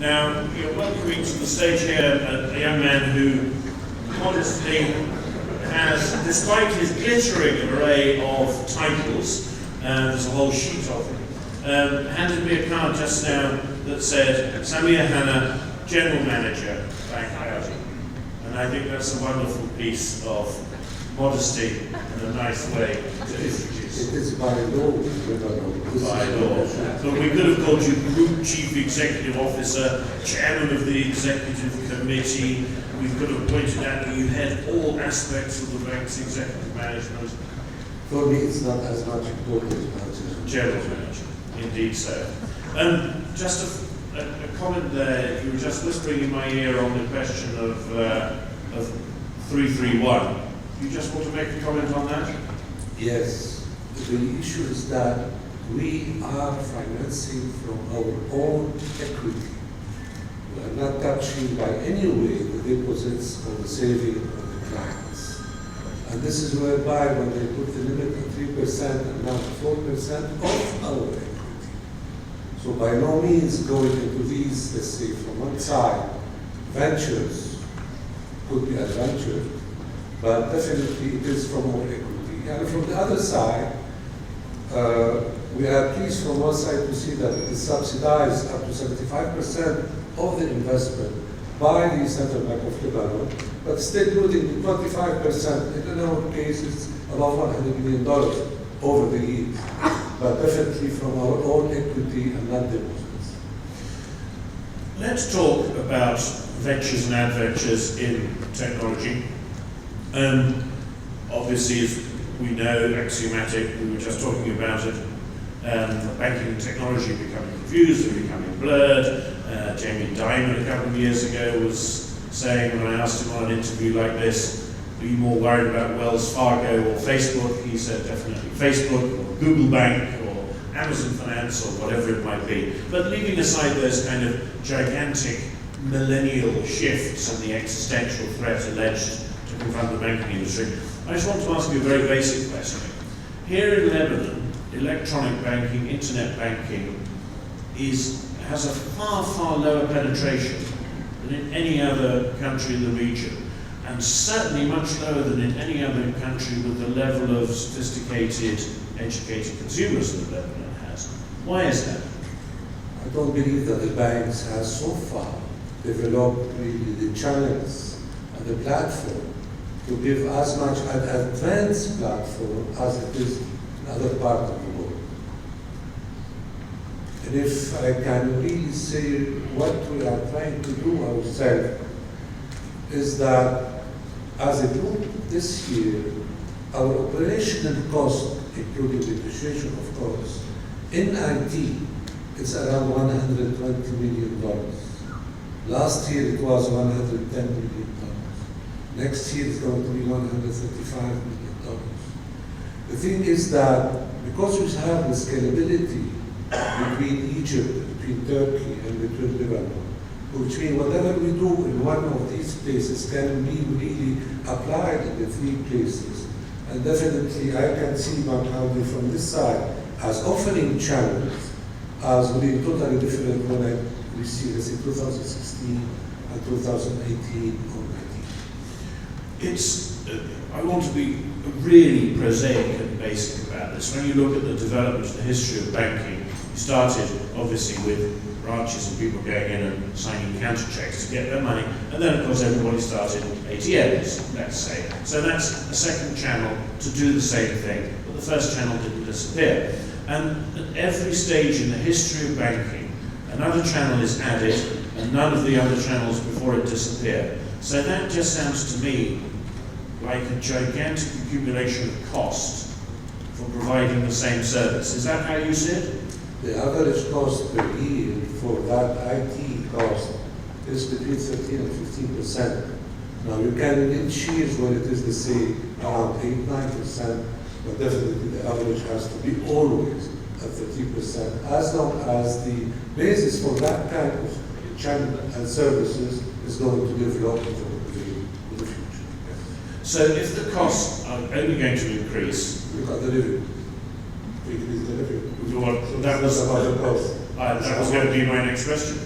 Now, you're welcoming to the stage here a young man who modestly has, despite his glittering array of titles, there's a whole sheet of them, handed me a card just now that said, Samir Hanna, General Manager, Bank Audi. And I think that's a wonderful piece of modesty and a nice way to introduce. It is by law. By law. But we could have called you Group Chief Executive Officer, Chairman of the Executive Committee. We could have pointed out that you had all aspects of the bank's executive management. For me, it's not as much important as General Manager, indeed so. Just a comment there, you were just whispering in my ear on the question of 331. You just want to make a comment on that? Yes. The issue is that we are financing from our own equity. We are not touching by any way the deposits or the saving of the clients. And this is whereby when they put the limit at 3% and now 4% of our equity. So by no means going into these, let's say, from one side, ventures could be a venture, but definitely it is from our equity. And from the other side, we are pleased from one side to see that it is subsidized up to 75% of the investment by the Central Bank of Lebanon, but still losing 25%, in our case it's about $100 million over the years, but definitely from our own equity and not deposits. Let's talk about ventures and adventures in technology. Obviously, as we know, axiomatic, we were just talking about it, banking and technology are becoming confused, they're becoming blurred. Jamie Dimon a couple of years ago was saying, when I asked him on an interview like this, are you more worried about Wells Fargo or Facebook? He said definitely Facebook or Google Bank or Amazon Finance or whatever it might be. But leaving aside those kind of gigantic millennial shifts and the existential threat alleged to confront the banking industry, I just want to ask you a very basic question. Here in Lebanon, electronic banking, internet banking has a far, far lower penetration than in any other country in the region, and certainly much lower than in any other country with the level of sophisticated, educated consumers that Lebanon has. Why is that? I don't believe that the banks have so far developed really the channels and the platform to give as much an advanced platform as it is in other parts of the world. And if I can really say what we are trying to do ourselves is that as a group this year, our operational cost, including depreciation of course, in IT, it's around $120 million. Last year it was $110 million. Next year it's going to be $135 million. The thing is that because we have the scalability between Egypt, between Turkey, and between Lebanon, which means whatever we do in one of these places can be really applied in the three places. And definitely I can see Bank Audi from this side as offering channels as being totally different when we see this in 2016 and 2018 or 19. I want to be really prosaic and basic about this. When you look at the development of the history of banking, you started obviously with branches and people going in and signing counter checks to get their money, and then of course everybody started ATMs, let's say. So that's a second channel to do the same thing, but the first channel didn't disappear. And at every stage in the history of banking, another channel is added, and none of the other channels before it disappear. So that just sounds to me like a gigantic accumulation of cost for providing the same service. Is that how you see it? The average cost per year for that IT cost is between 13 and 15%. Now you can in each year where it is, let's say, around 8-9%, but definitely the average has to be always at 13%, as long as the basis for that kind of channel and services is going to develop in the future. Yes. So if the costs are only going to increase, Look at delivery. Increase delivery. that was about the cost. That was going to be my next question.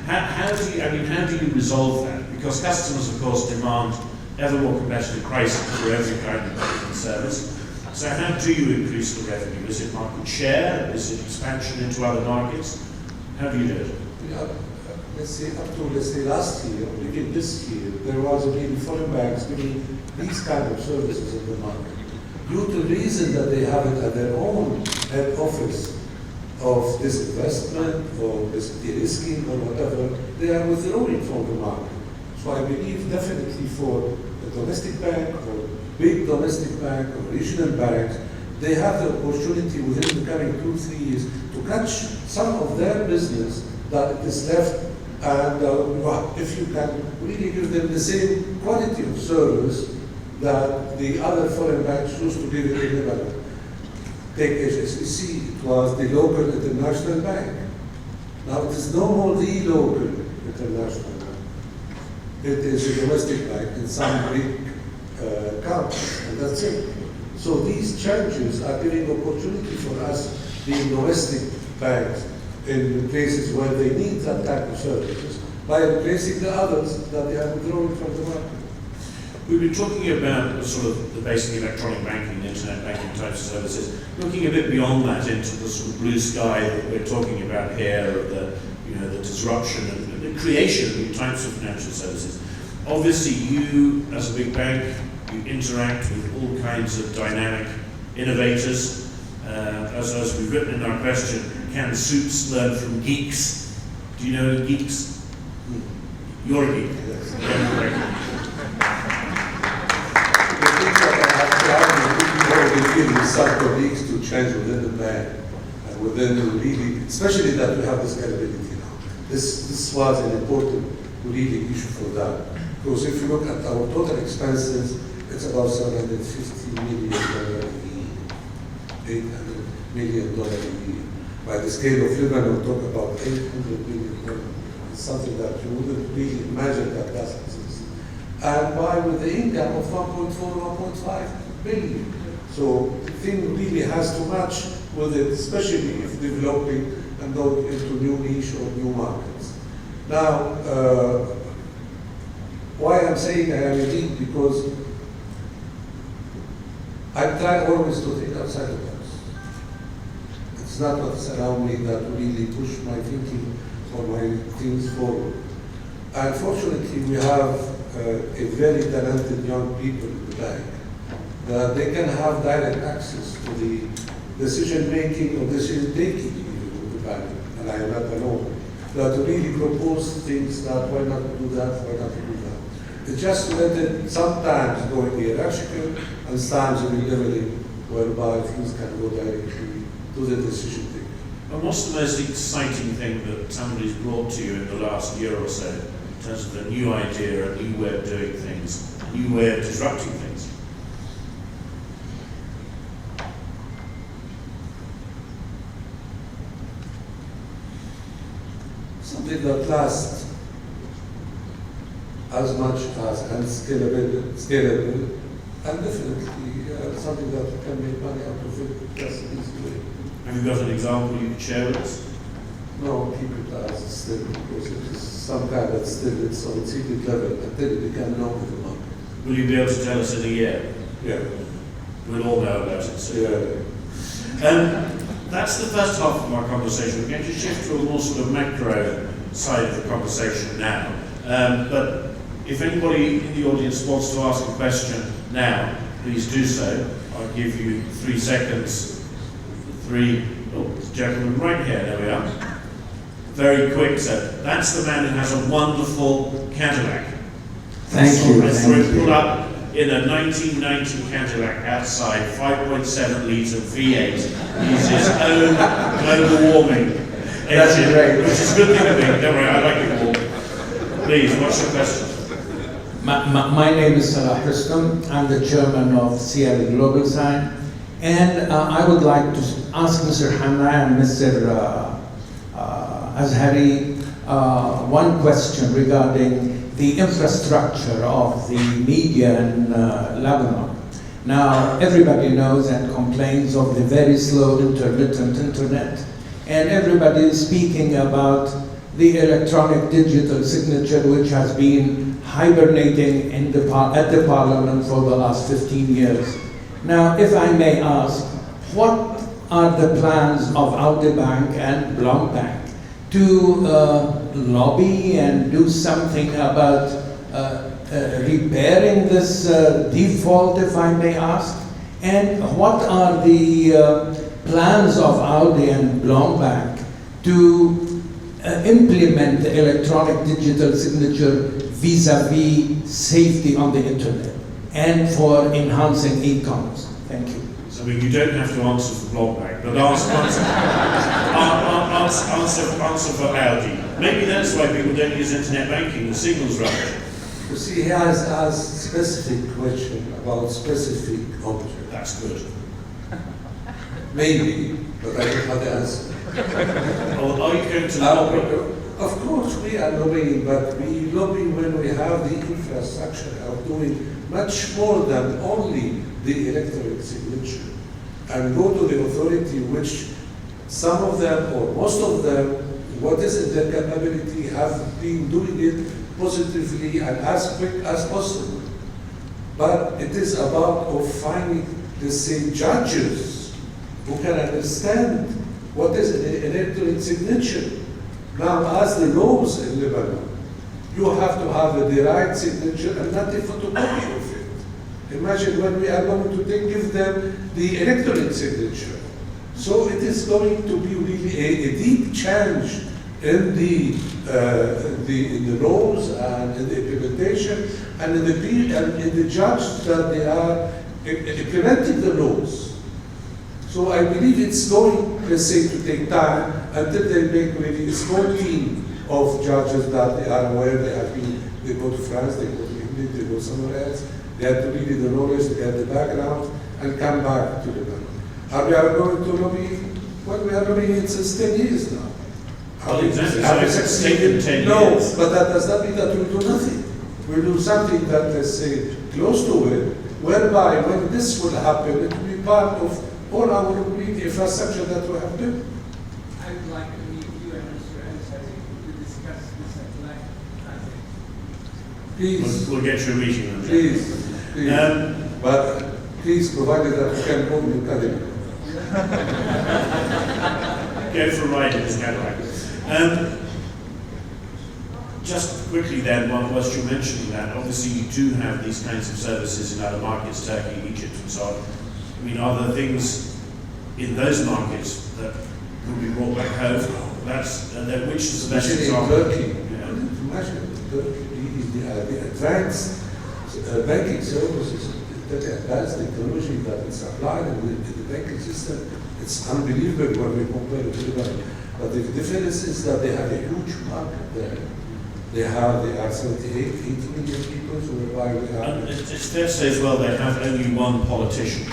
How do you resolve that? Because customers, of course, demand ever more competitive pricing for every kind of product and service. So how do you increase the revenue? Is it market share? Is it expansion into other markets? How do you do it? Yeah, let's say up to last year, or even this year, there was really foreign banks giving these kind of services in the market. Due to the reason that they have it at their own head office of disinvestment or de-risking or whatever, they are withdrawing from the market. So I believe definitely for a domestic bank or big domestic bank or regional banks, they have the opportunity within the coming 2-3 years to catch some of their business that is left, and if you can really give them the same quality of service that the other foreign banks used to give it in Lebanon. Take HSBC, it was the local international bank. Now it is no more the local international bank. It is a domestic bank in some big countries, and that's it. So these changes are giving opportunity for us, being domestic banks, in places where they need that type of services, by replacing the others that they are withdrawing from the market. We've been talking about sort of the basic electronic banking, internet banking types of services, looking a bit beyond that into the sort of blue sky that we're talking about here, of the, the disruption and the creation of new types of financial services. Obviously, you, as a big bank, you interact with all kinds of dynamic innovators. As we've written in our question, can soups learn from geeks? Do you know geeks? You're a geek. Some colleagues to change within the bank and within the really, especially that we have this scalability now. This was an important really issue for that. Because if you look at our total expenses, it's about $750 million a year, $800 million a year. By the scale of Lebanon, we talk about $800 million. It's something that you wouldn't really imagine that does exist. And with the income of 1.4, 1.5 billion. So the thing really has to match with it, especially if developing and going into new niche or new markets. Now, why I'm saying I am elite, because I try always to think outside the box. It's not what's around me that really push my thinking or my things forward. Unfortunately, we have a very talented young people in the bank that they can have direct access to the decision-making or decision-taking of the bank, and I am not alone, that to really propose things that why not do that, why not do that. It's just to let it sometimes go in hierarchical and sometimes in leveling, whereby things can go directly to the decision-taking. And what's the most exciting thing that somebody's brought to you in the last year or so, in terms of a new idea, a new way of doing things, a new way of disrupting things? Something that lasts as much as and scalable, and definitely something that you can make money out of it just easily. Have you got an example you could share with us? No, keep it as still, because it is some kind that still it's on its secret level until it becomes known in the market. Will you be able to tell us in a year? Yeah. We'll all know about it soon. Yeah. That's the first half of our conversation. We're going to shift to a more sort of macro side of the conversation now. But if anybody in the audience wants to ask a question now, please do so. I'll give you 3 seconds. Gentleman right here, there we are. Very quick, sir. That's the man who has a wonderful Cadillac. Thank you. I saw it pull up in a 1990 Cadillac outside, 5.7 litre V8. He's his own global warming engine, great. which is a good thing to me. Don't worry, I like it warm. Please, what's your question? My name is Salah Rustam. I'm the chairman of CL Global Sign. And I would like to ask Mr. Hanna and Mr. Azhari one question regarding the infrastructure of the media in Lebanon. Now, everybody knows and complains of the very slow intermittent internet, and everybody is speaking about the electronic digital signature, which has been hibernating at the Parliament for the last 15 years. Now, if I may ask, what are the plans of Audi Bank and Blanc Bank to lobby and do something about repairing this default, if I may ask? And what are the plans of Audi and Blanc Bank to implement the electronic digital signature vis-à-vis safety on the internet and for enhancing e-commerce? Thank you. So you don't have to answer for Blanc Bank, but answer for Audi. Maybe that's why people don't use internet banking, the signal's rubbish. You see, he has asked specific question about specific object. That's good. Maybe, but I don't have the answer. Or are you going to lobby? Of course we are lobbying, but we lobby when we have the infrastructure of doing much more than only the electronic signature. And go to the authority which some of them, or most of them, what is in their capability, have been doing it positively and as quick as possible. But it is about finding the same judges who can understand what is an electronic signature. Now, as the laws in Lebanon, you have to have a direct signature and not a photocopy of it. Imagine when we are going to give them the electronic signature. So it is going to be really a deep change in the laws and in the implementation and in the judge that they are implementing the laws. So I believe it's going, let's say, to take time until they make really a small team of judges that they are aware they go to France, they go to England, they go somewhere else. They have to read the knowledge, they have the background, and come back to Lebanon. Are we going to lobby? Well, we are lobbying since 10 years now. Well, exactly. So it's taken 10 years. No, but that does not mean that we do nothing. We do something that, let's say, close to it, whereby when this will happen, it will be part of all our infrastructure that we have built. I would like to meet you and Mr. Ansari to discuss this at length. Please. We'll get you a meeting on that. Please. But please, provided that you can hold me academy. Go for a ride in this Cadillac. Just quickly then, whilst you're mentioning that, obviously you do have these kinds of services in other markets, Turkey, Egypt and so on. I mean, are there things in those markets that could be brought back home? Which is the best example? Turkey. Yeah. Imagine Turkey, the advanced banking services, that advanced technology that is applied in the banking system, it's unbelievable when we compare it to Lebanon. But the difference is that they have a huge market there. They are 78, 80 million people, so whereby we have... And it's fair to say as well they have only one politician.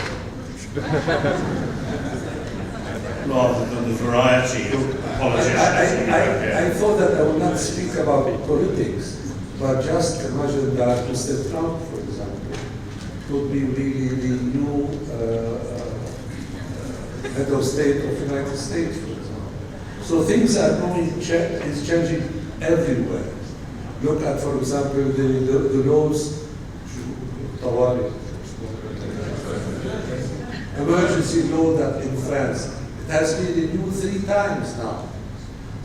Rather than the variety of politicians. I thought that I would not speak about politics, but just imagine that Mr. Trump, for example, could be really the new head of state of the United States, for example. So things are is changing everywhere. Look at, for example, the laws, emergency law that in France, it has been renewed 3 times now.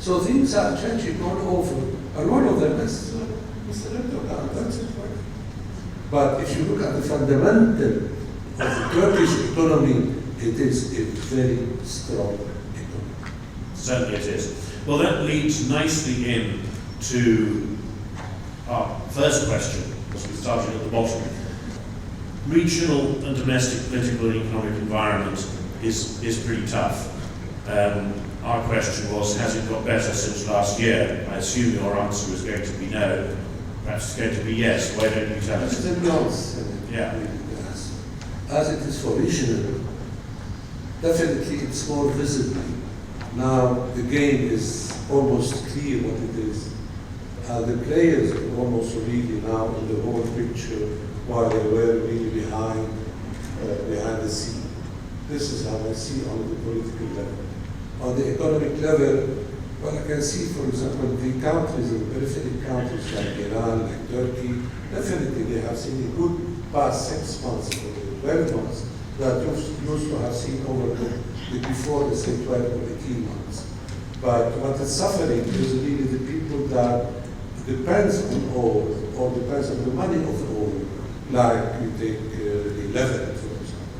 So things are changing all over. And one of them is Mr. Erdogan, that's it. But if you look at the fundamental of the Turkish economy, it is a very strong economy. Certainly it is. Well, that leads nicely in to our first question, as we started at the bottom. Regional and domestic political and economic environment is pretty tough. Our question was, has it got better since last year? I assume your answer is going to be no. Perhaps it's going to be yes. Why don't you tell us? Yeah. As it is for regional, definitely it's more visible. Now the game is almost clear what it is. The players are almost really now in the whole picture, while they were really behind the scene. This is how I see on the political level. On the economic level, Well, I can see, for example, the countries, the peripheral countries like Iran, like Turkey, definitely they have seen a good past 6 months or 12 months that used to have seen over before, let's say, 12 or 18 months. But what is suffering is really the people that depends on oil or depends on the money of the oil, like you take the Lebanon, for example.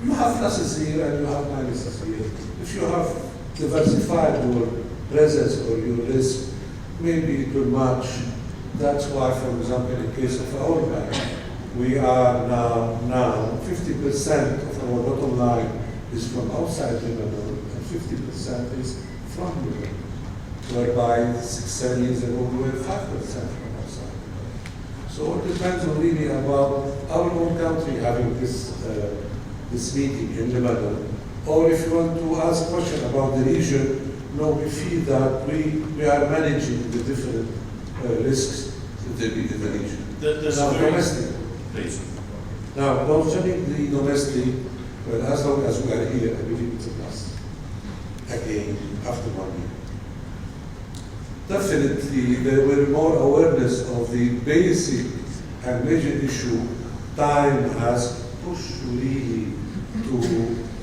You have pluses here and you have minuses here. If you have diversified your presence or your risk, maybe it will match. That's why, for example, in the case of our bank, we are now 50% of our bottom line is from outside Lebanon and 50% is from Lebanon, whereby 6-7 years ago we were 5% from outside Lebanon. So it depends on really about our own country having this meeting in Lebanon, or if you want to ask a question about the region, no, we feel that we are managing the different risks in the region. Now, domestic. Please. Now, concerning the domestic, well, as long as we are here, I believe it's a plus. Again, after 1 year. Definitely, there were more awareness of the basic and major issue. Time has pushed really to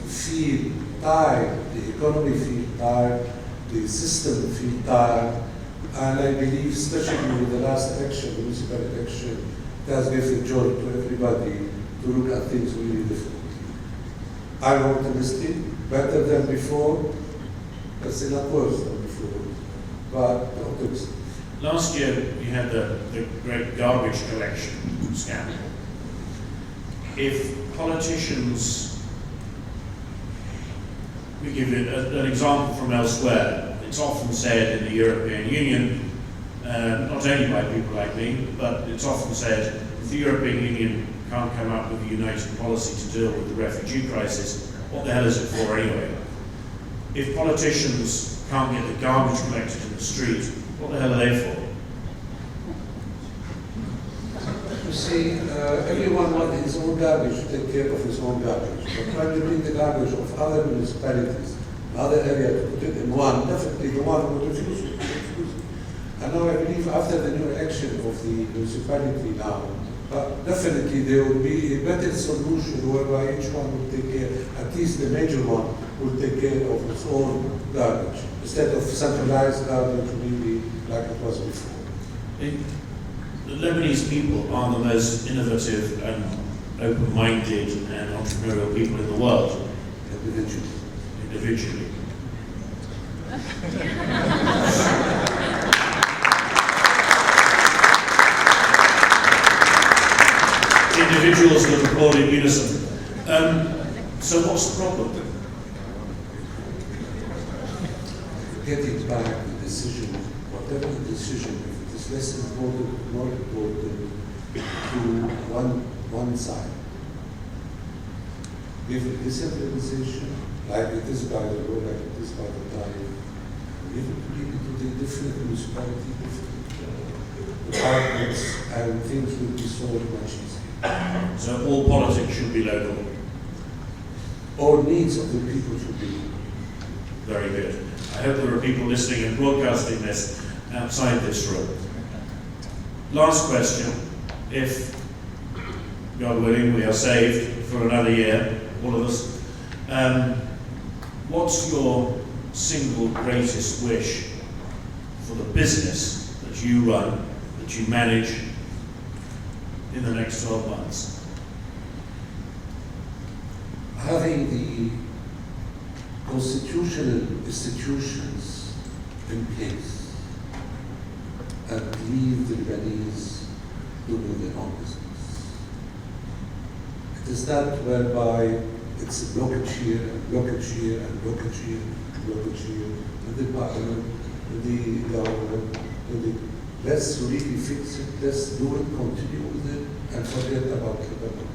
feel tired, the economy feel tired, the system feel tired, and I believe, especially with the last election, the municipal election, it has given joy to everybody to look at things really differently. I'm optimistic, better than before, let's say not worse than before, but optimistic. Last year, you had the great garbage collection scandal. If politicians, we give it an example from elsewhere, it's often said in the European Union, not only by people like me, but it's often said, if the European Union can't come up with a united policy to deal with the refugee crisis, what the hell is it for anyway? If politicians can't get the garbage collected in the street, what the hell are they for? You see, everyone wants his own garbage to take care of his own garbage. But when you bring the garbage of other municipalities, other areas, to put it in one, definitely the one will refuse it. And now I believe after the new election of the municipality now, definitely there will be a better solution whereby each one will take care, at least the major one will take care of its own garbage, instead of centralized garbage really like it was before. The Lebanese people are the most innovative and open-minded and entrepreneurial people in the world. Individually. Individuals that applaud in unison. So what's the problem? Getting back the decision, whatever the decision, if it is less important, more important to one side. Give it decentralization, like it is by the law, like it is by the time. Give it to the different municipality, different departments, and things will be solved much easier. So all politics should be local. All needs of the people should be local. Very good. I hope there are people listening and broadcasting this outside this room. Last question. If, God willing, we are saved for another year, all of us, what's your single greatest wish for the business that you run, that you manage in the next 12 months? Having the constitutional institutions in place and leave the Lebanese to do their own business. It is that whereby it's a blockage here and blockage here and blockage here and blockage here in the parliament, in the government, let's really fix it, let's do it, continue with it, and forget about Lebanon.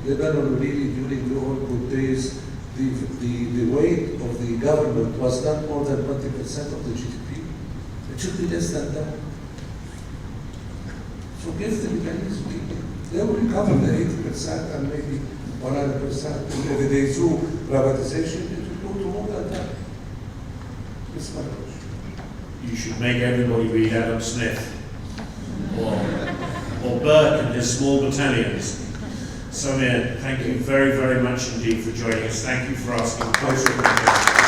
Lebanon really during the old good days, the weight of the government was not more than 20% of the GDP. It should be less than that. So give the Lebanese people. They will recover the 80% and maybe 100%. And if they do privatization, it will go to more than that. It's my wish. You should make everybody read Adam Smith or Burke and his small battalions. Samir, thank you very, very much indeed for joining us. Thank you for asking closer questions.